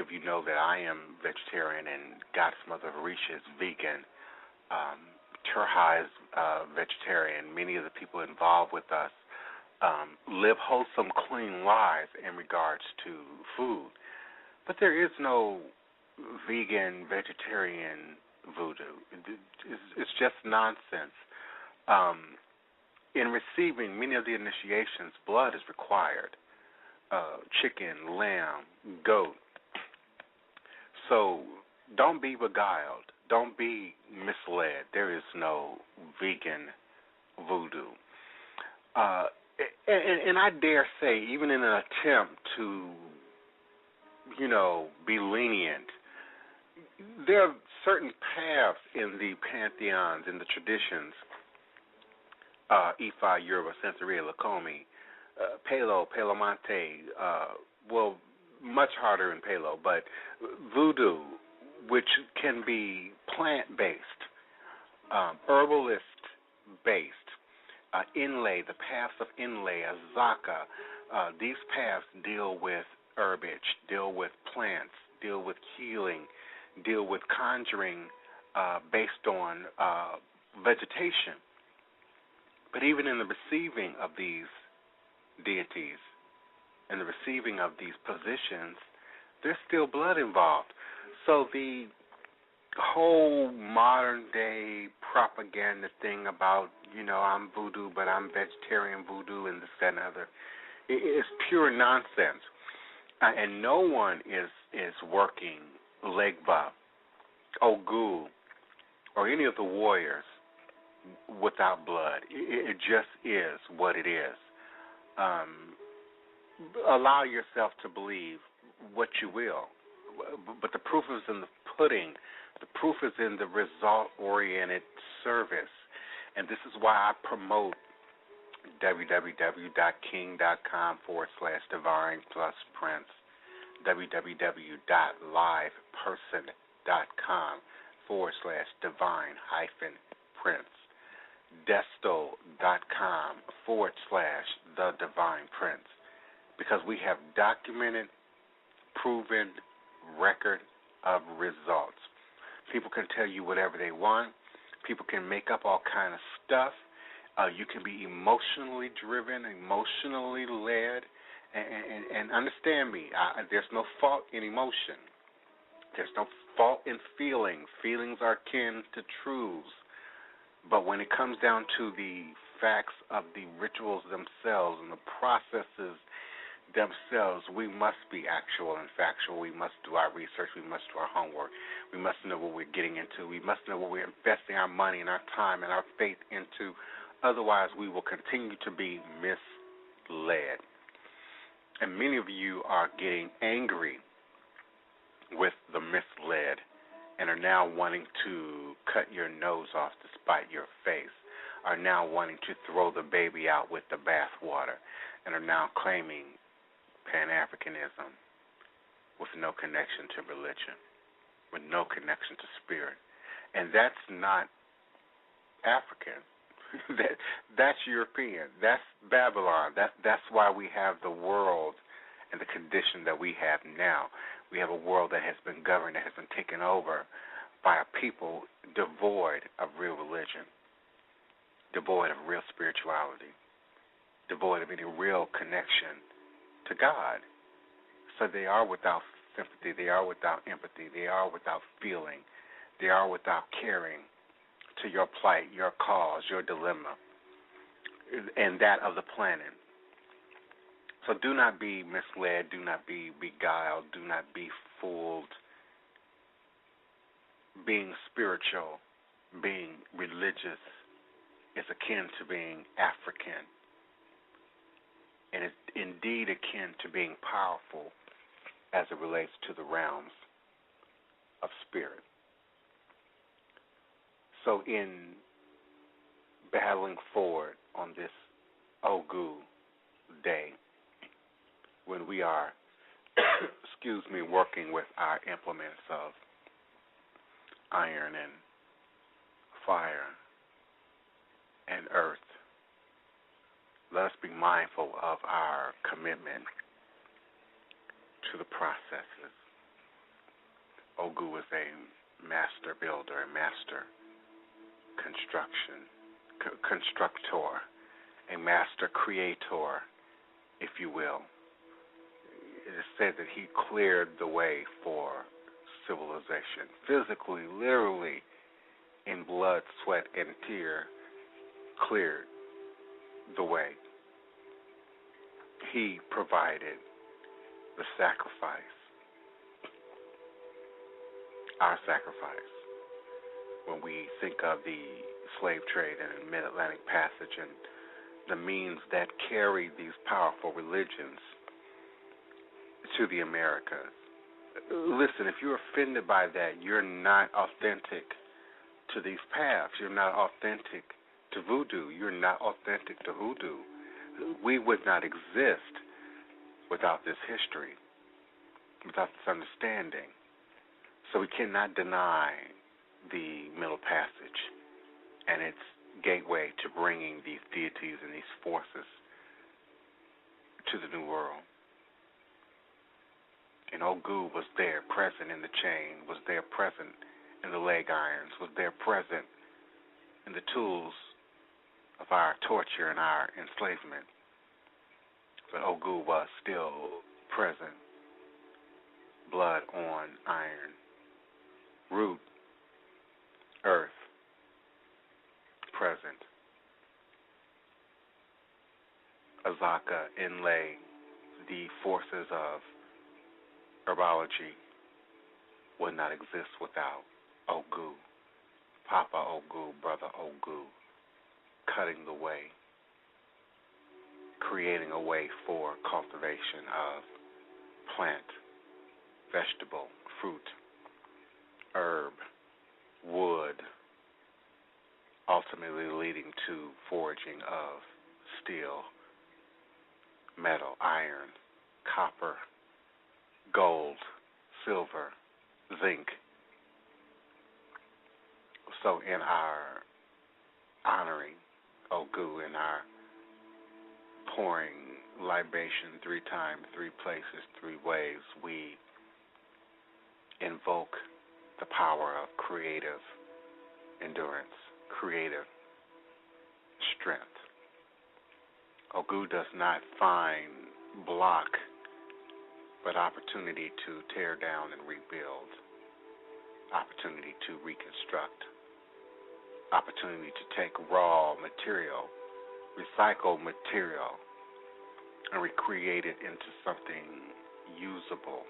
of you know that I am vegetarian and Goddess Mother Harisha is vegan. Turha is vegetarian. Many of the people involved with us live wholesome, clean lives in regards to food. But there is no vegan, vegetarian voodoo. It's just nonsense. In receiving many of the initiations, blood is required. Chicken, lamb, goat. So don't be beguiled. Don't be misled. There is no vegan voodoo. And I dare say, even in an attempt to, be lenient, there are certain paths in the pantheons, in the traditions, Ifa, Yoruba, Santeria, Lakomi, Palo, Palomonte, much harder in Palo, but voodoo, which can be plant-based, herbalist-based, inlay, the paths of inlay, azaka, these paths deal with herbage, deal with plants, deal with healing, deal with conjuring based on vegetation. But even in the receiving of these deities, in the receiving of these positions, there's still blood involved. So the whole modern-day propaganda thing about, I'm voodoo, but I'm vegetarian voodoo and this, that, and other, is pure nonsense. And no one is working Legba, Ogu, or any of the warriors without blood. It just is what it is. Allow yourself to believe what you will, but the proof is in the pudding. The proof is in the result-oriented service, and this is why I promote www.king.com/divine+prince, www.liveperson.com/divine-prince, desto.com/the-divine-prince, because we have documented, proven record of results. People can tell you whatever they want. People can make up all kind of stuff. You can be emotionally driven, emotionally led, and understand me. There's no fault in emotion. There's no fault in feelings. Feelings are akin to truths. But when it comes down to the facts of the rituals themselves and the processes themselves, we must be actual and factual. We must do our research. We must do our homework. We must know what we're getting into. We must know what we're investing our money and our time and our faith into. Otherwise, we will continue to be misled. And many of you are getting angry with the misled and are now wanting to cut your nose off to spite your face, are now wanting to throw the baby out with the bathwater, and are now claiming Pan-Africanism with no connection to religion, with no connection to spirit. And that's not African. That's European. That's Babylon. That's why we have the world and the condition that we have now. We have a world that has been governed, that has been taken over by a people devoid of real religion, devoid of real spirituality, devoid of any real connection to God. So they are without sympathy, they are without empathy, they are without feeling, they are without caring to your plight, your cause, your dilemma, and that of the planet. So do not be misled, do not be beguiled, do not be fooled. Being spiritual, being religious is akin to being African, and it's indeed akin to being powerful as it relates to the realms of spirit. So in battling forward on this Ogu day, when we are, working with our implements of iron and fire and earth, let us be mindful of our commitment to the processes, Ogu is a master builder, a master constructor, a master creator, if you will. It is said that he cleared the way for civilization, physically, literally, in blood, sweat, and tear, cleared the way. He provided the sacrifice, our sacrifice. When we think of the slave trade and the Mid-Atlantic Passage and the means that carried these powerful religions to the Americas. Listen, if you're offended by that, you're not authentic to these paths. You're not authentic to Voodoo. You're not authentic to Hoodoo. We would not exist without this history, without this understanding. So we cannot deny the Middle Passage and its gateway to bringing these deities and these forces to the New World. And Ogu was there, present in the chain, was there present in the leg irons, was there present in the tools of our torture and our enslavement. But Ogu was still present, blood on iron, root, earth, present. Azaka inlay the forces of herbology would not exist without Ogu, Papa Ogu, Brother Ogu, cutting the way, creating a way for cultivation of plant, vegetable, fruit, herb, wood, ultimately leading to forging of steel, metal, iron, copper, gold, silver, zinc. So in our honoring Ogu, in our pouring libation 3 times, 3 places, 3 ways, we invoke the power of creative endurance, creative strength. Ogu does not find block, but opportunity to tear down and rebuild, opportunity to reconstruct, opportunity to take raw material, recycled material, and recreate it into something usable,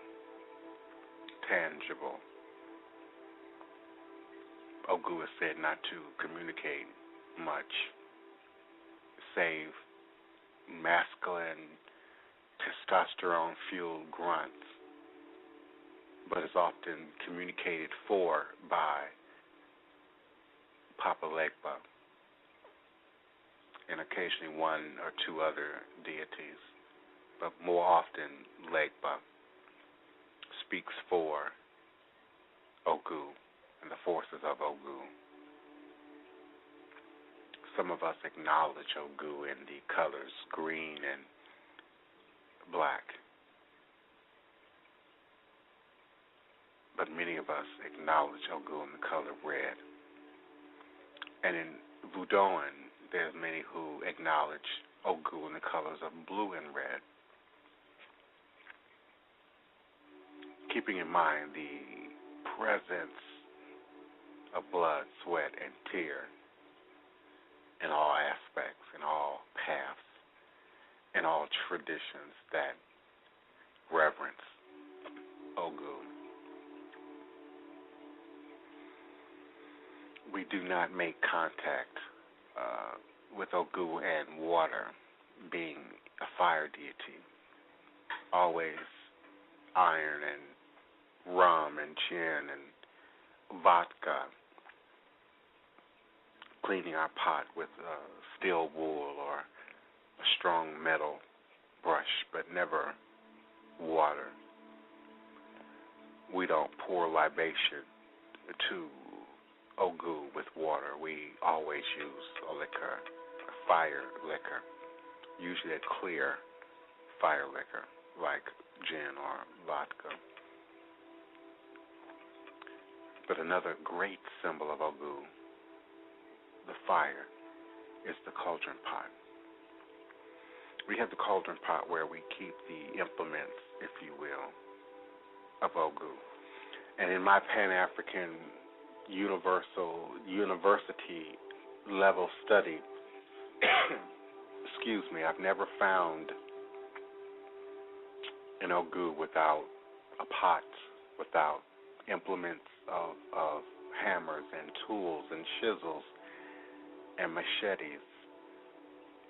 tangible. Ogu is said not to communicate much, save masculine, testosterone-fueled grunts, but is often communicated for by Papa Legba and occasionally 1 or 2 other deities, but more often Legba speaks for Ogu and the forces of Ogu. Some of us acknowledge Ogu in the colors green and black, but many of us acknowledge Ogu in the color red. And in Voodooing, there's many who acknowledge Ogu in the colors of blue and red. Keeping in mind the presence of blood, sweat, and tear in all aspects, in all paths, in all traditions that reverence Ogu. We do not make contact with Ogu and water, being a fire deity. Always iron and rum and gin and vodka, cleaning our pot with steel wool or a strong metal brush, but never water. We don't pour libation to Ogu with water. We always use a liquor, a fire liquor, usually a clear fire liquor like gin or vodka. But another great symbol of Ogu, the fire, is the cauldron pot. We have the cauldron pot where we keep the implements, if you will, of Ogu. And in my Pan-African university level study, I've never found an Ogu without a pot, without implements of hammers and tools and chisels and machetes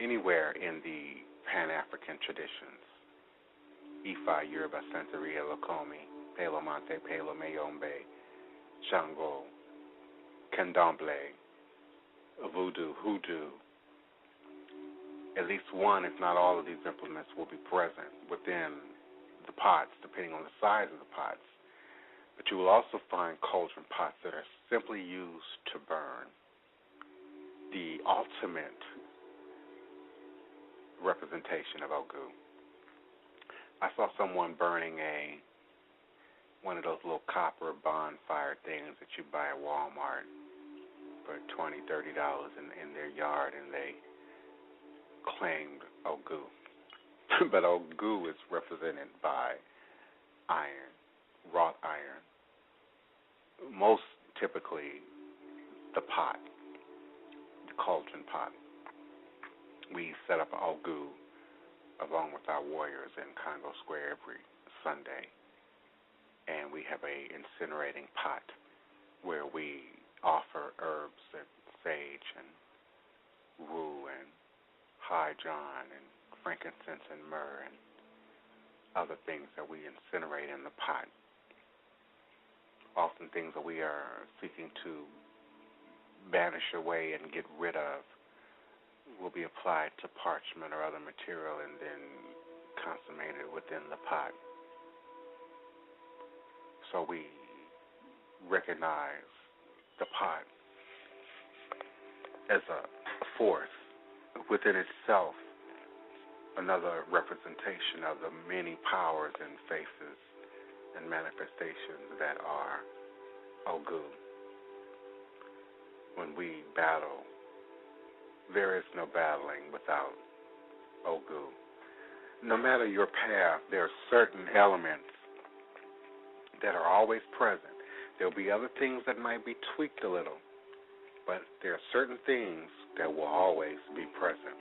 anywhere in the Pan-African traditions. Ifa, Yoruba, Santeria, Lokomi, Palo Monte, Palo Mayombe, Shango, Candomblé, Voodoo, Hoodoo. At least one, if not all, of these implements will be present within the pots, depending on the size of the pots. But you will also find cauldron pots that are simply used to burn. The ultimate representation of Ogu. I saw someone burning one of those little copper bonfire things that you buy at Walmart for $20, $30 in their yard, and they claimed Ogu. But Ogu is represented by iron, wrought iron. Most typically the pot, the cauldron pot. We set up Ogu along with our warriors in Congo Square every Sunday. And we have a incinerating pot where we offer herbs and sage and rue and hydron and frankincense and myrrh and other things that we incinerate in the pot. Often things that we are seeking to banish away and get rid of will be applied to parchment or other material and then consummated within the pot. So we recognize the pot as a force within itself, another representation of the many powers and faces and manifestations that are Ogu. When we battle, there is no battling without Ogu. No matter your path, there are certain elements that are always present. There'll be other things that might be tweaked a little, but there are certain things that will always be present.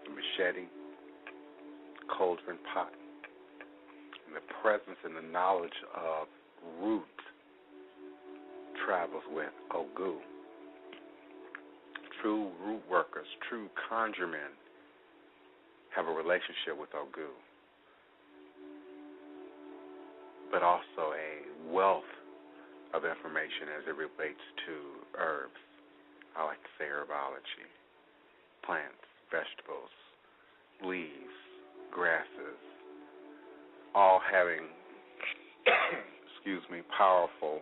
The machete, cauldron pot, and the presence and the knowledge of root travels with Ogu. True root workers, true conjuremen have a relationship with Ogu, but also a wealth of information as it relates to herbs. I like to say herbology, plants, vegetables, leaves, grasses, all having, powerful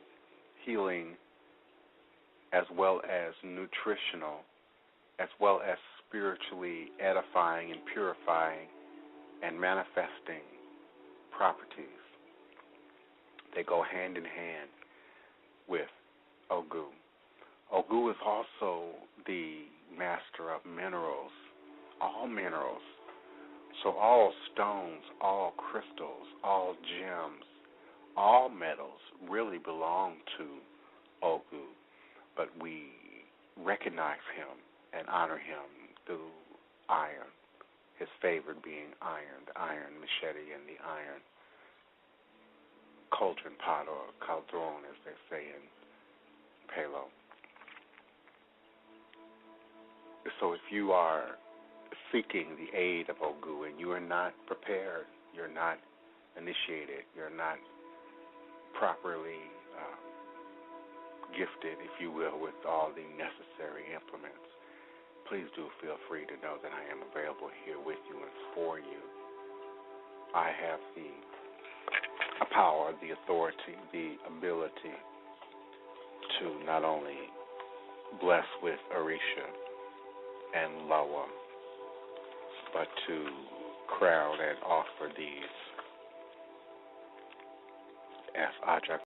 healing as well as nutritional, as well as spiritually edifying and purifying and manifesting properties. They go hand in hand with Ogu. Ogu is also the master of minerals, all minerals. So all stones, all crystals, all gems, all metals really belong to Ogu. But we recognize him and honor him through iron, his favorite being iron, the iron machete and the iron cauldron pot, or caldron as they say in Palo. So if you are seeking the aid of Ogu and you are not prepared, you're not initiated, you're not properly gifted, if you will, with all the necessary implements, please do feel free to know that I am available here with you and for you. I have the power, the authority, the ability to not only bless with Orisha and Lawa, but to crown and offer these as Aja